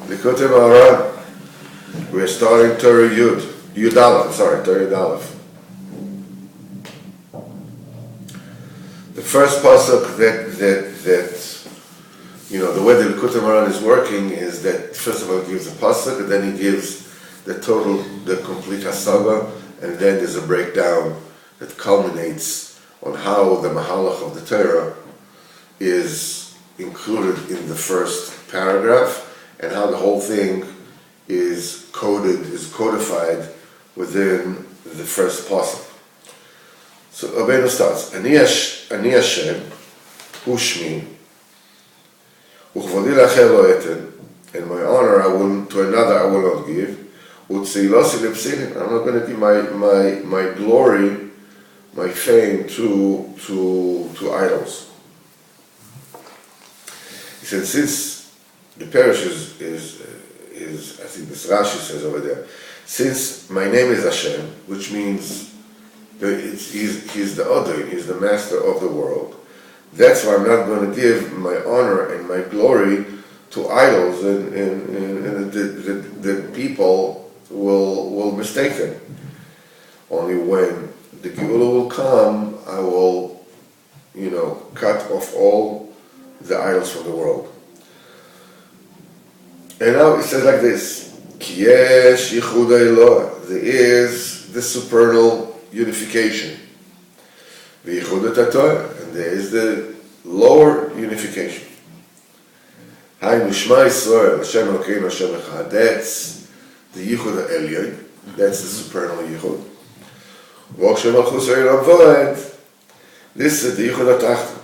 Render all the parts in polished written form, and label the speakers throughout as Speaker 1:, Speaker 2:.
Speaker 1: Likutei Moharan. We're starting Torah Yud Aleph, Torah Yud Aleph. The first pasuk that the way the Likutei Moharan is working is that first of all he gives a pasuk, and then he gives the complete hasaga, and then there's a breakdown that culminates on how the mahalach of the Torah is included in the first paragraph, and how the whole thing is codified within the first pasuk. So Rabbeinu starts, Ani Hashem, hu shmi, וכבודי לאחר לא אתן, and my honor to another I will not give, ותהילוסי לפסילים, I'm not going to give my glory, my fame to idols. He said, since the parish is I think this Rashi says over there, since my name is Hashem, which means he's the other, he's the master of the world, that's why I'm not going to give my honor and my glory to idols, and the people will mistake them. Only when the Geula will come, I will, cut off all the idols from the world. And now it says like this: Ki yesh yichud Eloah. There is the supernal unification. V'yichud Torah. There is the lower unification. Haynu Shema Yisrael, Hashem Elokeinu, Hashem Echad. That's the Yichud Elyon. That's the supernal Yichud. V'Hashem Malchus Eilam V'Ed. This is the Yichud HaTachton.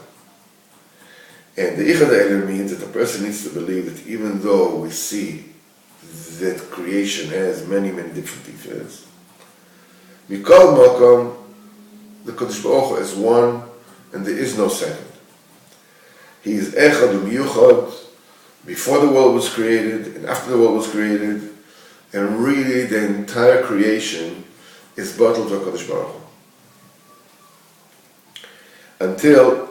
Speaker 1: And the Yichud Elyon means that the person needs to believe that even though we see that creation has many, many different details, Mikol Makom, the Kodesh Baruch Hu is one, and there is no second. He is Echad U'Miyuchad before the world was created and after the world was created, and really the entire creation is bottled to HaKadosh Baruch Hu. Until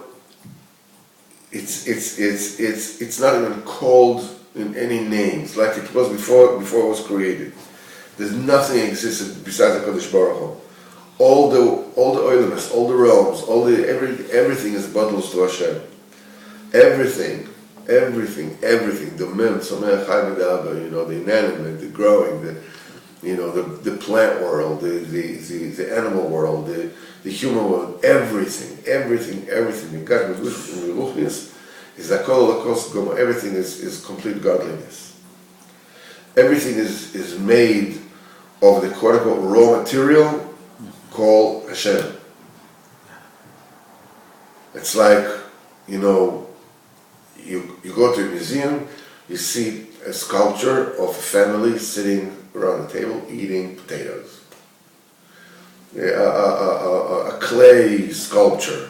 Speaker 1: it's not even called in any names like it was before it was created. There's nothing existed besides HaKadosh Baruch Hu. All the oilimus, all the realms, everything is bundles to Hashem. Everything. The mem, the inanimate, the growing, the plant world, the animal world, the human world, everything. Everything is complete godliness. Everything is made of the quote unquote raw material called Hashem. It's like, you go to a museum, you see a sculpture of a family sitting around a table eating potatoes. A clay sculpture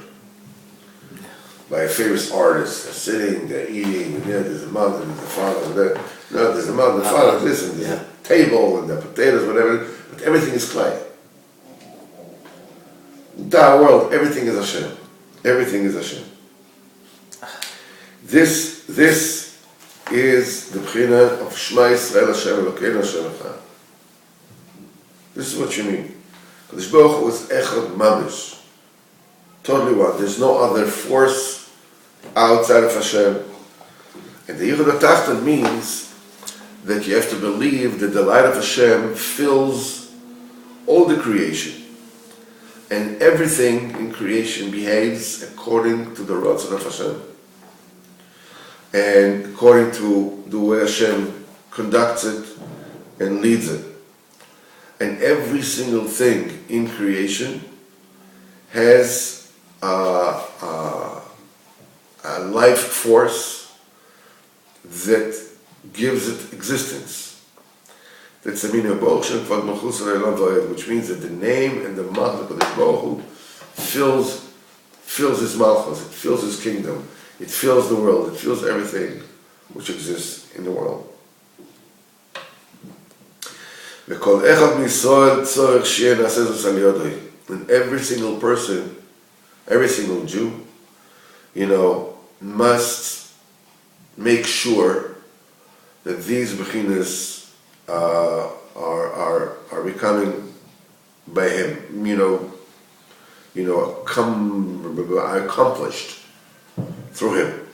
Speaker 1: by a famous artist. They're sitting, they're eating, there's a mother, there's a father, there's a mother, the father, this, and there's a table, and the potatoes, whatever, but everything is clay. The world, everything is Hashem. Everything is Hashem. This is the Bechina of Shema Yisrael Hashem Elokeinu Hashem Echad. This is what you mean. Kodesh Baruch Hu is Echad Mamish. Totally one. There's no other force outside of Hashem. And the Yichud HaTachton means that you have to believe that the light of Hashem fills all the creation. And everything in creation behaves according to the Ratzon of Hashem. And according to the way Hashem conducts it and leads it. And every single thing in creation has a life force that gives it existence. That's the meaning of Baruch Shem Kvad Malchus Eilam V'Ed, which means that the name and the Malchus of Kodesh Baruch Hu fills his Malchus, it fills his kingdom, it fills the world, it fills everything which exists in the world. וכל אחד מישראל צורך שיהיה נעשה זאת על ידו. And every single person, every single Jew, must make sure that these bechinas are becoming by him, are accomplished through him.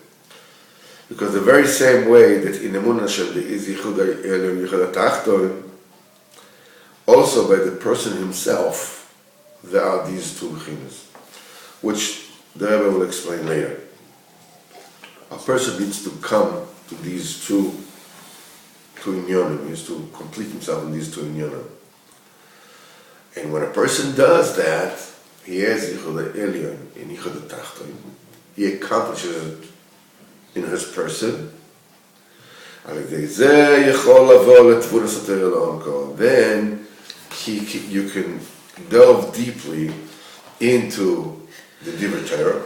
Speaker 1: Because the very same way that in Emunah Hashem there is Yichud Elyon, Yichud Tachton, also by the person himself, there are these two bechinas, which the Rebbe will explain later. A person needs to come to these two inyonim, he needs to complete himself in these two inyonim. And when a person does that, he has Yichud Elyon and Yichud Tachton. He accomplishes it in his person. Then you can delve deeply into the Divrei Torah.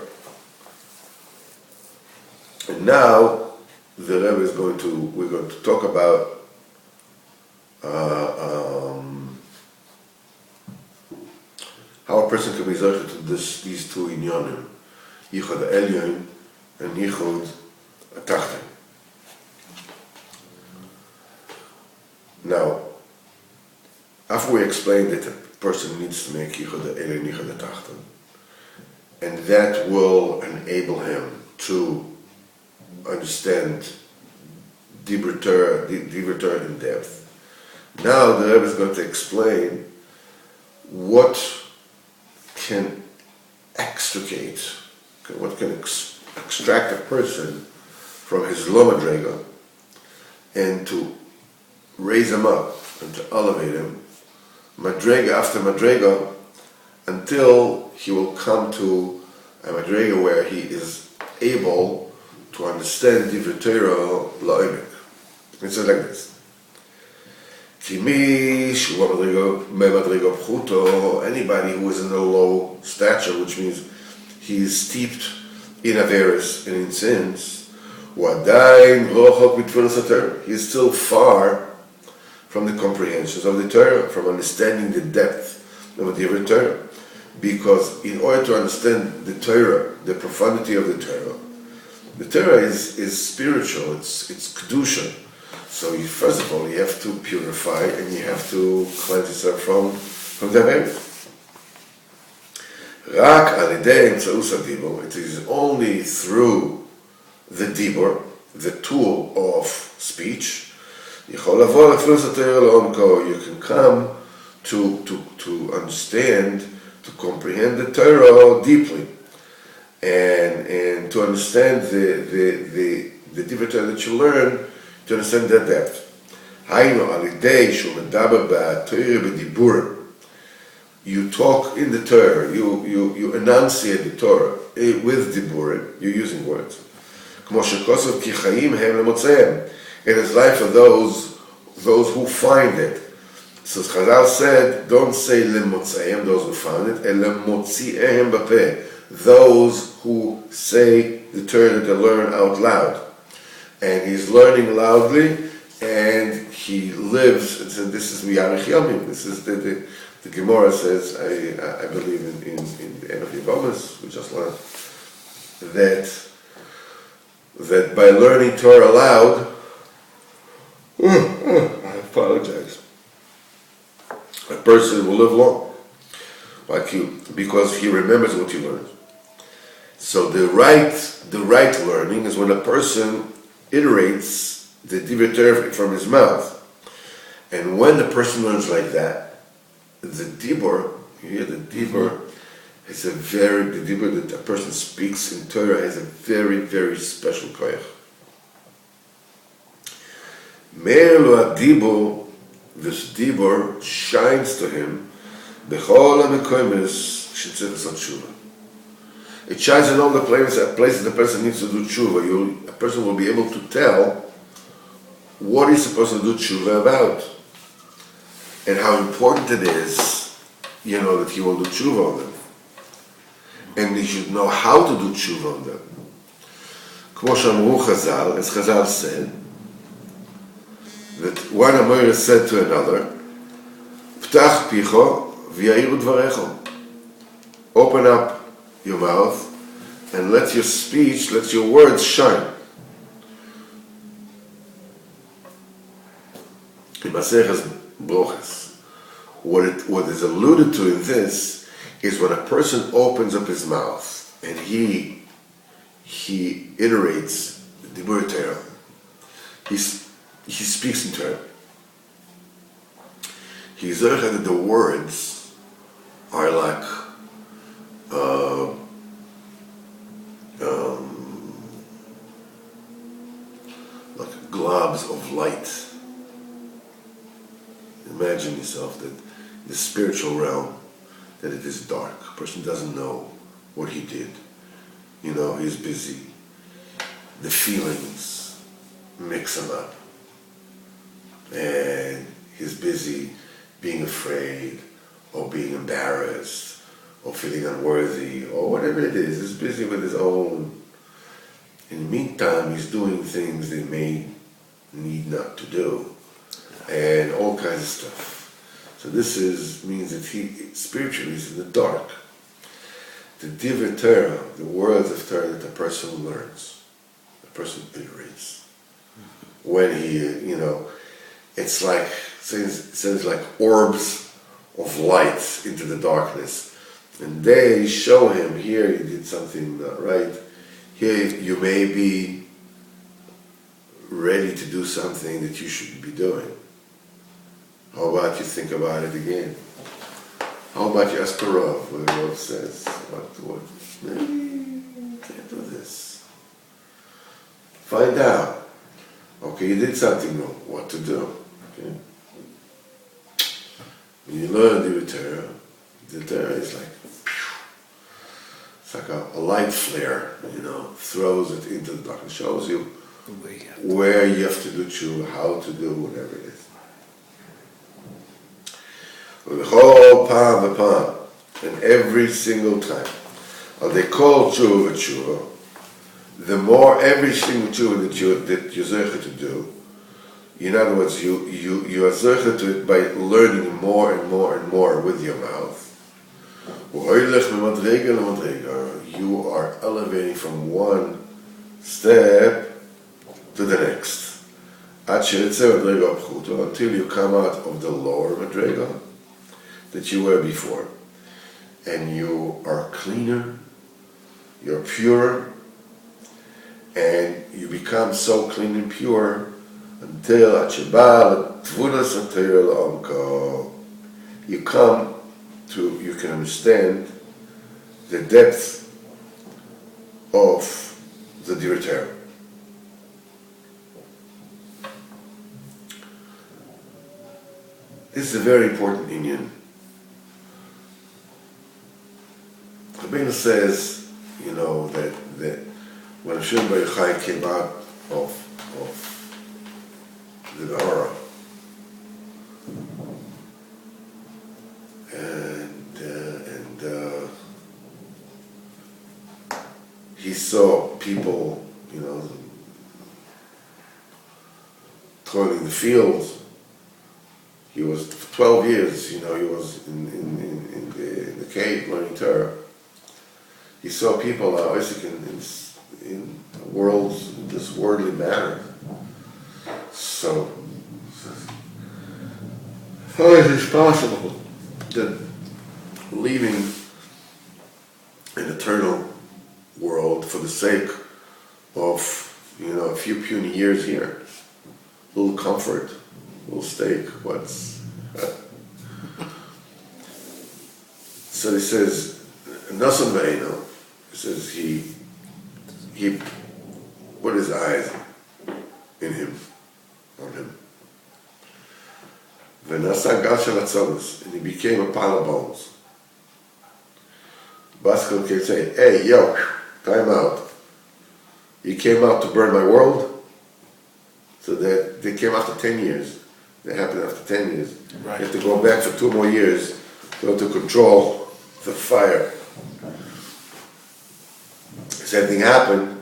Speaker 1: And now the Rebbe we're going to talk about how a person can be zocher to these two inyanim, Yichud Elyon and Yichud Tachton. Now, after we explained that a person needs to make Yichud Elyon, Yichud Tachton, and that will enable him to understand Divrei Torah in depth. Now the Rebbe is going to explain what can extract a person from his lo madrega and to raise him up and to elevate him, madrega after madrega, until he will come to a madrega where he is able to understand Divrei Torah la'omek. It says like this. Anybody who is in a low stature, which means he is steeped in averis and in sins, he is still far from the comprehensions of the Torah, from understanding the depth of the Divrei Torah. Because in order to understand the Torah, the profundity of the Torah is spiritual, it's kedusha. So first of all, you have to purify and you have to cleanse yourself from the averis. It is only through the dibur, the tool of speech, you can come to understand, to comprehend the Torah deeply, and to understand the Divrei Torah that you learn, to understand that depth. You talk in the Torah, you enunciate the Torah with diburim, you're using words. It is life for those who find it. So Chazal said, don't say lemotzeim, those who found it, and lemotzi'ehem bapeh, those who say the Torah that they learn out loud. And he's learning loudly, and he lives. And this is Miyarich Yomim. This is the Gemara says, I believe in the end of Yevamos, we just learned that by learning Torah aloud, I apologize, a person will live long, like you, because he remembers what he learns. So the right learning is when a person iterates the Divrei Torah from his mouth. And when the person learns like that, the dibur has the dibur that a person speaks in Torah has a very, very special koyach. Me'er lo adibur, this dibur shines to him, b'chol ha'mekoymes shetzeh l'sot tshuva. It shines in all the places the person needs to do tshuva. A person will be able to tell what he's supposed to do tshuva about, and how important it is, that he will do tshuva on them. And he should know how to do tshuva on them. Kmo shamru Chazal, as Chazal said, that one Amoira said to another, Ptach picho v'ya'iru dvarecho. Open up your mouth and let your speech, let your words shine. in Maseches Brochus, what is alluded to in this is when a person opens up his mouth and he iterates the Dibur Torah. He speaks in Torah. He's that the words are like globs of light. Imagine yourself that the spiritual realm, that it is dark. A person doesn't know what he did. He's busy. The feelings mix him up. And he's busy being afraid or being embarrassed or feeling unworthy or whatever it is. He's busy with his own. In the meantime, he's doing things they may need not to do and all kinds of stuff. So this means that he spiritually is in the dark. The Divrei Torah, the words of Torah that the person learns, the person iterates. When he, it's like, sends like orbs of light into the darkness. And they show him, here you did something not right. Here you may be ready to do something that you shouldn't be doing. How about you think about it again? How about you ask the Rav, what the Rav says? What? Maybe you can't do this. Find out. Okay, you did something wrong. What to do? Okay. When you learn the Torah is like, it's like a light flare, throws it into the dark and shows you where you have to do tshuva, how to do whatever it is. The whole palm, and every single time, they call tshuva, the more every single tshuva that you're zeichet to do, in other words, you are zeichet to it by learning more and more and more with your mouth. You are elevating from one step to the next. Until you come out of the lower madrega that you were before. And you are cleaner, you're purer, and you become so clean and pure until you can understand the depth of the Divrei Torah. This is a very important inyan. Rabbeinu says, that when Hashem Bar Yochai came out of the Nahara, and he saw people, toiling the fields. He was for 12 years, he was in the cave learning Torah. He saw people in worlds, this worldly manner. So, how is this possible that leaving an eternal world for the sake of, a few puny years here, a little comfort, a little steak, So he says, Nasan Ve'eno, he says he put his eyes on him. V'nasa Gasha Latzolos, and he became a pile of bones. Baskel can say, hey, yo, time out. You came out to burn my world? So that they came after 10 years. That happened after 10 years. Right. You have to go back for 2 more years to control the fire. Same thing happened,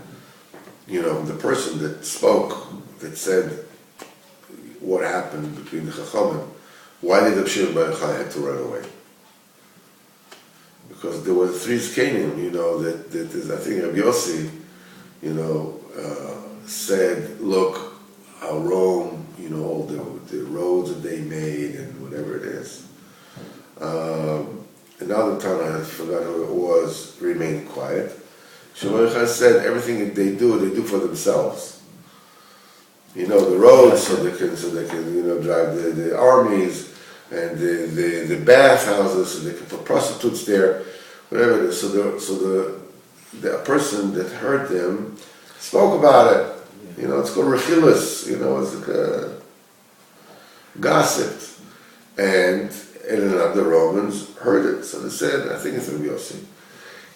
Speaker 1: the person that spoke, that said what happened between the Chachamim, why did Hashem Bar Yochai have to run away? Because there were 3 Zkanim, that is, I think Rabbi Yossi, said, look, how Rome all the roads that they made and whatever it is. Another Tana, I forgot who it was, remained quiet. Shlomo said everything that they do for themselves. The roads, so they can drive the armies, and the bathhouses, so they can put prostitutes there, whatever it is. So the person that heard them spoke about it. It's called rechilus. It's like gossiped, and the Romans heard it. So they said, I think it's Rabbi Yossi.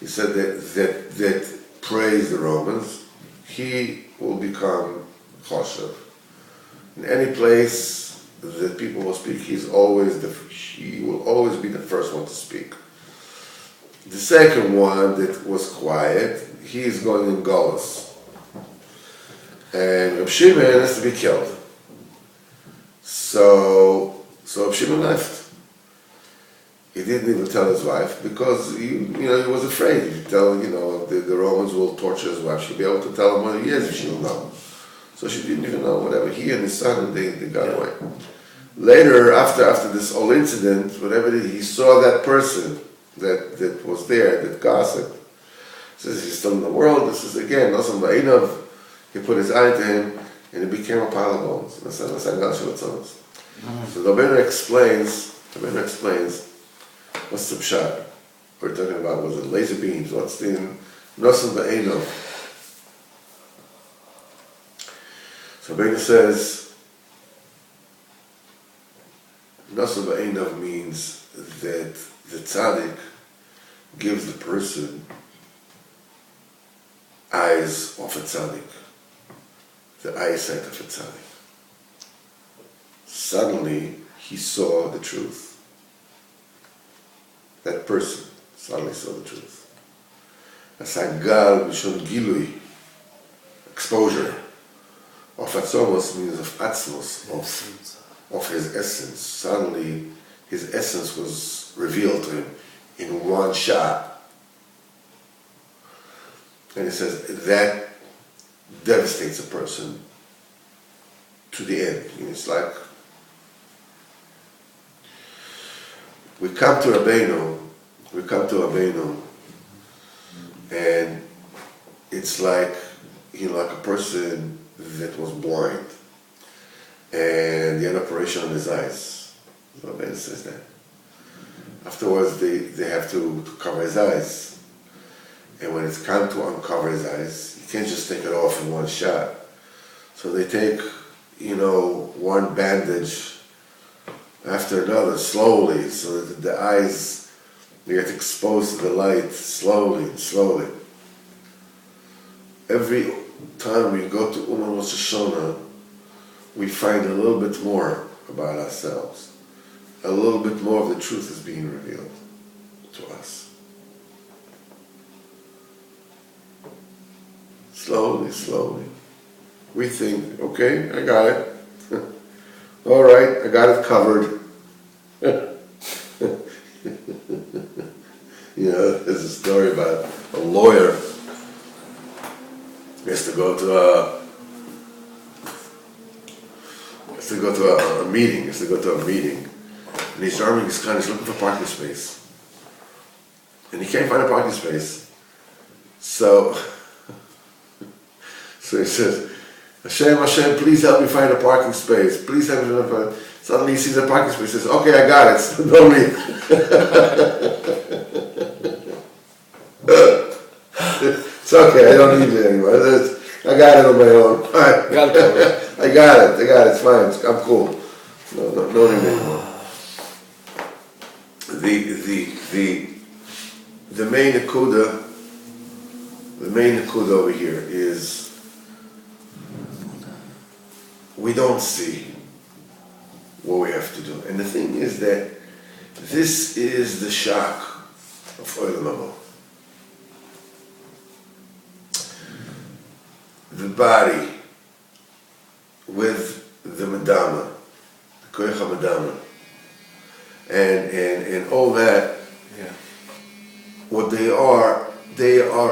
Speaker 1: He said that praise the Romans, he will become choshev. In any place that people will speak, he will always be the first one to speak. The second one that was quiet, he is going in Golus. And Reb Shimon has to be killed. So Reb Shimon left. He didn't even tell his wife because he was afraid. If you tell, the Romans will torture his wife, she'll be able to tell him what he is if she'll know. So she didn't even know, whatever. He and his son, they got away. Later, after this whole incident, whatever it is, he saw that person that was there, that gossiped. He says he's still in the world. This is again, Nosson Ba'inav. He put his eye to him, and it became a pile of bones. So the Rabbeinu explains, what's the pshat? We're talking about, was it laser beams? What's the Nosson Ba'inav? So Rabbeinu says, Nosson Ba'inav means that the tzaddik gives the person eyes of a tzaddik, the eyesight of a tzaddik. Suddenly, he saw the truth. That person suddenly saw the truth. Asagal b'shon gilui, exposure. Of atzomos means of atzmos, of his essence. Suddenly, his essence was revealed to him in one shot. And he says that devastates a person to the end. It's like we come to Rabbeinu, and it's like like a person that was blind, and he had operation on his eyes. So Rabbeinu says that. Afterwards, they have to cover his eyes. And when it's time to uncover his eyes, you can't just take it off in one shot. So they take, one bandage after another, slowly, so that the eyes get exposed to the light slowly and slowly. Every time we go to Rosh Hashanah, we find a little bit more about ourselves. A little bit more of the truth is being revealed to us. Slowly. We think, okay, I got it. All right, I got it covered. There's a story about a lawyer. He has to go to a meeting. And he's driving his car, he's looking for parking space. And he can't find a parking space. So he says, Hashem, please help me find a parking space. Please help me find a. Suddenly he sees a parking space, he says, okay, I got it. Don't leave. It's okay, I don't need it anymore. I got it on my own. I got it, it's fine, I'm cool. No need anymore. The main nakuda over here is we don't see what we have to do. And the thing is that this is the shock of Olam Haba. The body with the Madama, the Koyach HaMadama, and all that, what they are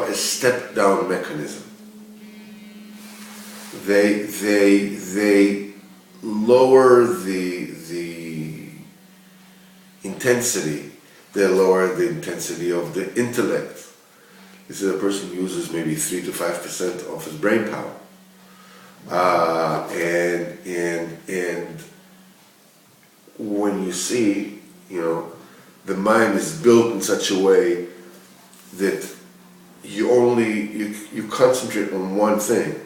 Speaker 1: a step-down mechanism. They lower the intensity, they lower the intensity of the intellect. He said a person uses maybe 3 to 5% of his brain power. And when you see, the mind is built in such a way that you concentrate on one thing.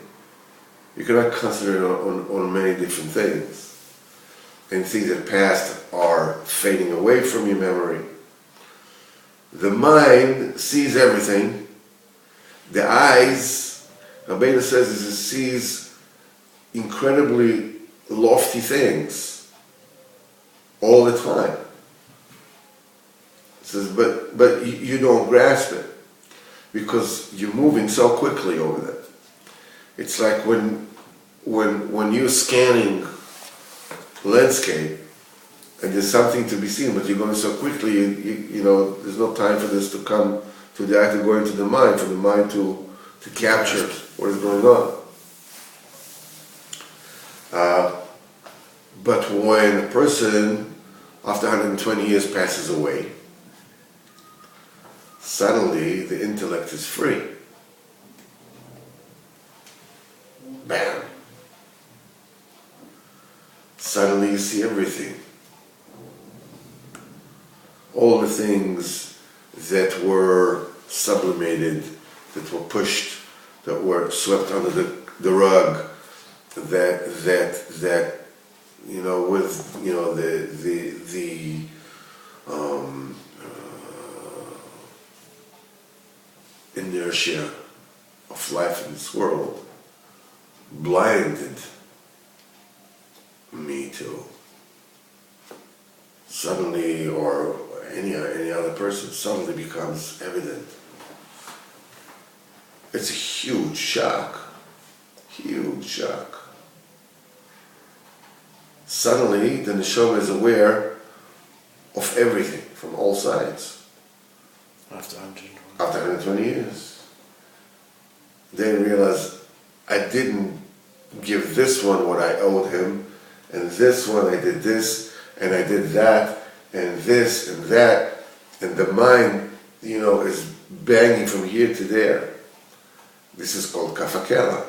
Speaker 1: You cannot concentrate on many different things. And things that passed are fading away from your memory. The mind sees everything. The eyes, Rabbeinu says, is it sees incredibly lofty things all the time. He says, but you don't grasp it because you're moving so quickly over there. It's like when you're scanning landscape and there's something to be seen, but you're going so quickly, there's no time for this to come to the act of going to the mind, for the mind to capture what is going on. But when a person, after 120 years, passes away, suddenly the intellect is free. Bam! Suddenly you see everything. All the things that were sublimated, that were pushed, that were swept under the rug, that with the inertia of life in this world blinded me to suddenly, or any other person, suddenly becomes evident. It's a huge shock. Suddenly the neshama is aware of everything from all sides.
Speaker 2: After
Speaker 1: 120 years. Then realize I didn't give this one what I owed him, and this one I did this, and I did that, and this and that, and the mind, is banging from here to there. This is called kafakela.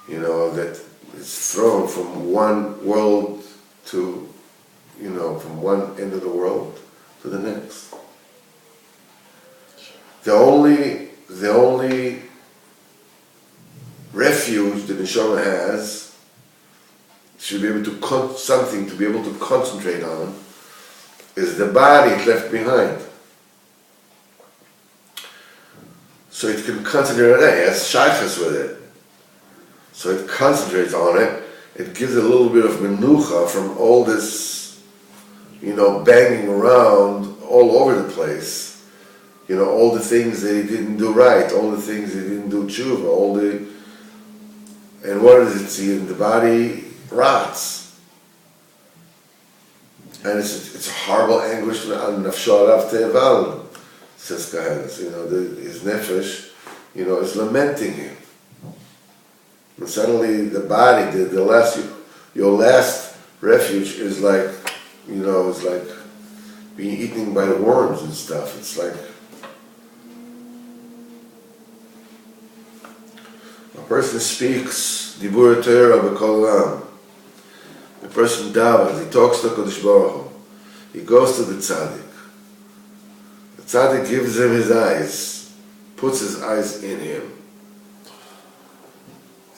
Speaker 1: That it's thrown from one world to, from one end of the world to the next. The only refuge the neshama has should be able to something to be able to concentrate on is the body it left behind. So it can concentrate on it. It has shaykhs with it. So it concentrates on it. It gives a little bit of menucha from all this, banging around all over the place. All the things that he didn't do right, all the things he didn't do tshuva, and what does it see? The body rots. And it's a horrible anguish, says Kahanas. His nefesh, is lamenting him. And suddenly the body, your last refuge is like, it's like being eaten by the worms and stuff. It's like a person speaks dibur Torah b'kol olam. The person davas, he talks to Kodesh Baruch Hu. He goes to the tzaddik. The tzaddik gives him his eyes, puts his eyes in him.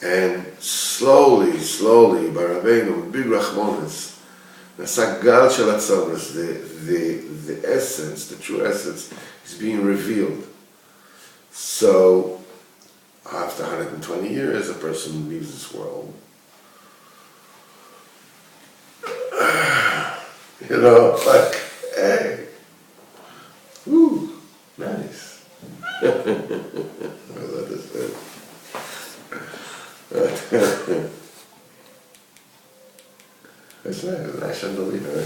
Speaker 1: And slowly, by Rabbeinu, with big rachmonis, Nasagal shel hatzavos, the essence, the true essence, is being revealed. So, after 120 years, a person leaves this world. Like, hey, ooh, nice. I love this. It's nice, I shouldn't believe it.